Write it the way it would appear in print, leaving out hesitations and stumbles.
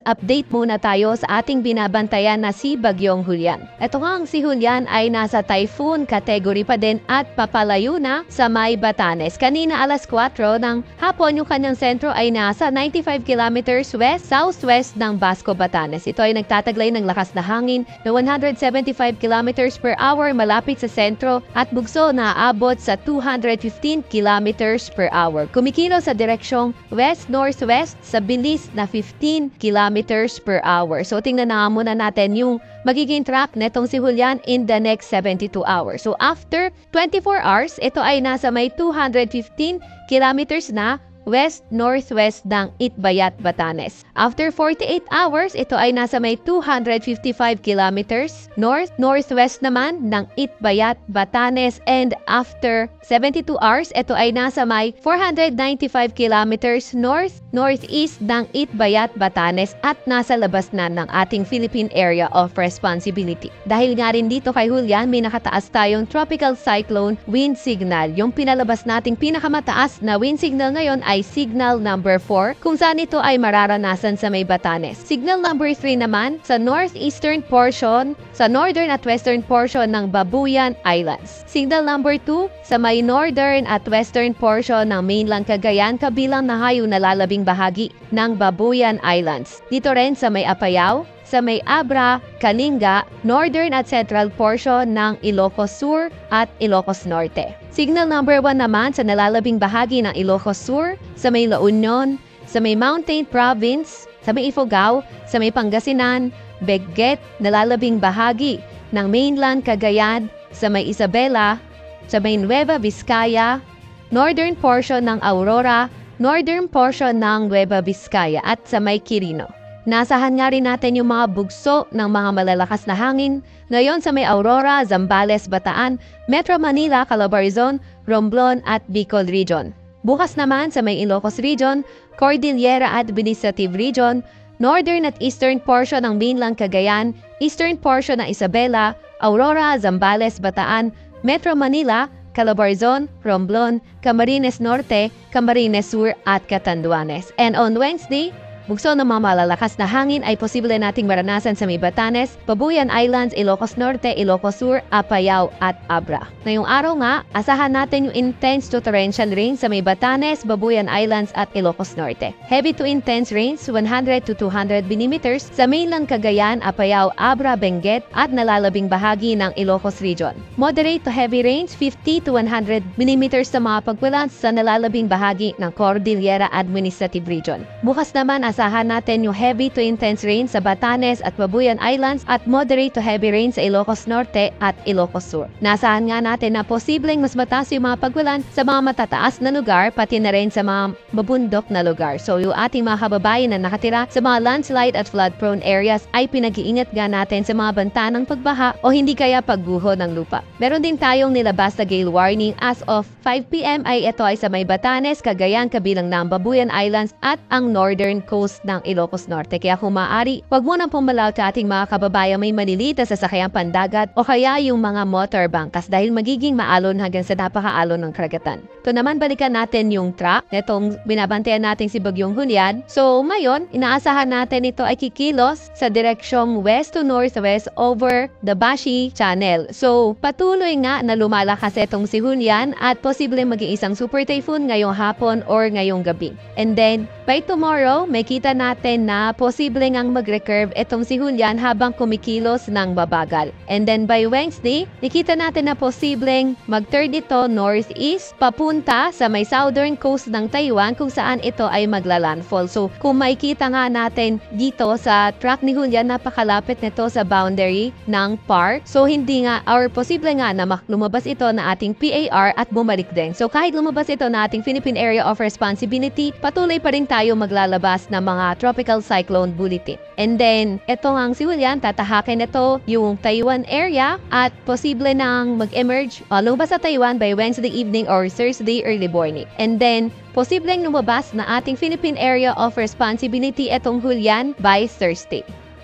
update muna tayo sa ating binabantayan na si Bagyong Julian. Ito nga, ang si Julian ay nasa typhoon category pa din at papalayo na sa may Batanes. Kanina alas 4 ng hapon, yung kanyang sentro ay nasa 95 kilometers west-southwest ng Basco, Batanes. Ito ay nagtataglay ng lakas na hangin na 175 kilometers per hour malapit sa sentro at bugso na aabot sa 215 kilometers per hour. Kumikilos sa direksyong west-northwest sa bilis na 15 kilometers per hour. So tingnan na muna natin yung magiging track netong si Julian in the next 72 hours. So after 24 hours, ito ay nasa may 215 kilometers na west-northwest ng Itbayat, Batanes. After 48 hours, ito ay nasa may 255 kilometers north-northwest naman ng Itbayat, Batanes. And after 72 hours, ito ay nasa may 495 kilometers north-northeast ng Itbayat, Batanes at nasa labas na ng ating Philippine Area of Responsibility. Dahil nga rin dito kay Julian, may nakataas tayong tropical cyclone wind signal. Yung pinalabas nating pinakamataas na wind signal ngayon ay signal number 4 kung saan ito ay mararanasan sa may Batanes. Signal number 3 naman sa northeastern portion, sa northern at western portion ng Babuyan Islands. Signal number 2 sa may northern at western portion ng mainland Cagayan kabilang na hayo na lalabing bahagi ng Babuyan Islands. Dito rin sa may Apayao, sa may Abra, Kalinga, northern at central portion ng Ilocos Sur at Ilocos Norte. Signal number 1 naman sa nalalabing bahagi ng Ilocos Sur, sa may La Union, sa may Mountain Province, sa may Ifugao, sa may Pangasinan, Benguet, nalalabing bahagi ng mainland Cagayan, sa may Isabela, sa may Nueva Vizcaya, northern portion ng Aurora, northern portion ng Nueva Vizcaya at sa may Quirino. Nasahan nga rin natin yung mga bugso ng mga malalakas na hangin ngayon sa may Aurora, Zambales, Bataan, Metro Manila, Calabarzon, Romblon at Bicol Region. Bukas naman sa may Ilocos Region, Cordillera Administrative Region, northern at eastern portion ng mainland Cagayan, eastern portion ng Isabela, Aurora, Zambales, Bataan, Metro Manila, Calabarzon, Romblon, Camarines Norte, Camarines Sur at Catanduanes. And on Wednesday, bugso ng mga malalakas na hangin ay posible nating maranasan sa may Batanes, Babuyan Islands, Ilocos Norte, Ilocos Sur, Apayao at Abra. Ngayong araw nga, asahan natin yung intense to torrential rain sa may Batanes, Babuyan Islands at Ilocos Norte. Heavy to intense rains 100 to 200 mm sa mainland Cagayan, Apayao, Abra, Benguet at nalalabing bahagi ng Ilocos Region. Moderate to heavy rains 50 to 100 mm sa mga pagkulan sa nalalabing bahagi ng Cordillera Administrative Region. Bukas naman, asahan natin yung heavy to intense rain sa Batanes at Babuyan Islands at moderate to heavy rain sa Ilocos Norte at Ilocos Sur. Nasahan nga natin na posibleng mas mataas yung mga paggulan sa mga matataas na lugar pati na rin sa mga mabundok na lugar. So yung ating mga kababayan na nakatira sa mga landslide at flood-prone areas ay pinag-iingat nga natin sa mga banta ng pagbaha o hindi kaya pagguho ng lupa. Meron din tayong nilabas na gale warning as of 5 p.m. ay ito ay sa may Batanes, Cagayan kabilang ng Babuyan Islands at ang northern coast ng Ilocos Norte. Kaya kung maaari, wag mo nang pumalaw sa ating mga kababayan may maliliit na sasakyan pandagat o kaya yung mga motor bangkas dahil magiging maalon hanggang sa napakaalon ng karagatan. Ito naman, balikan natin yung track netong binabantayan natin si Bagyong Julian. So ngayon, inaasahan natin ito ay kikilos sa direksyong west to northwest over the Bashi Channel. So patuloy nga na lumalakas itong si Julian at posibleng maging isang super typhoon ngayong hapon or ngayong gabi. And then, by tomorrow, may kita natin na posibleng ang mag-recurve itong si Julian habang kumikilos ng babagal. And then by Wednesday, nakita natin na posibleng mag-turn ito northeast papunta sa may southern coast ng Taiwan kung saan ito ay maglalandfall. So kung makikita nga natin dito sa track ni Julian, napakalapit nito sa boundary ng park. So hindi nga or posible nga na lumabas ito na ating PAR at bumalik din. So kahit lumabas ito na ating Philippine Area of Responsibility, patuloy pa rin tayo maglalabas ng mga tropical cyclone bulletin. And then, ito ang si Julian, tatahakin ito yung Taiwan area at posible nang mag-emerge lumabas sa Taiwan by Wednesday evening or Thursday early morning. And then, posibleng lumabas na ating Philippine Area of Responsibility itong Julian by Thursday.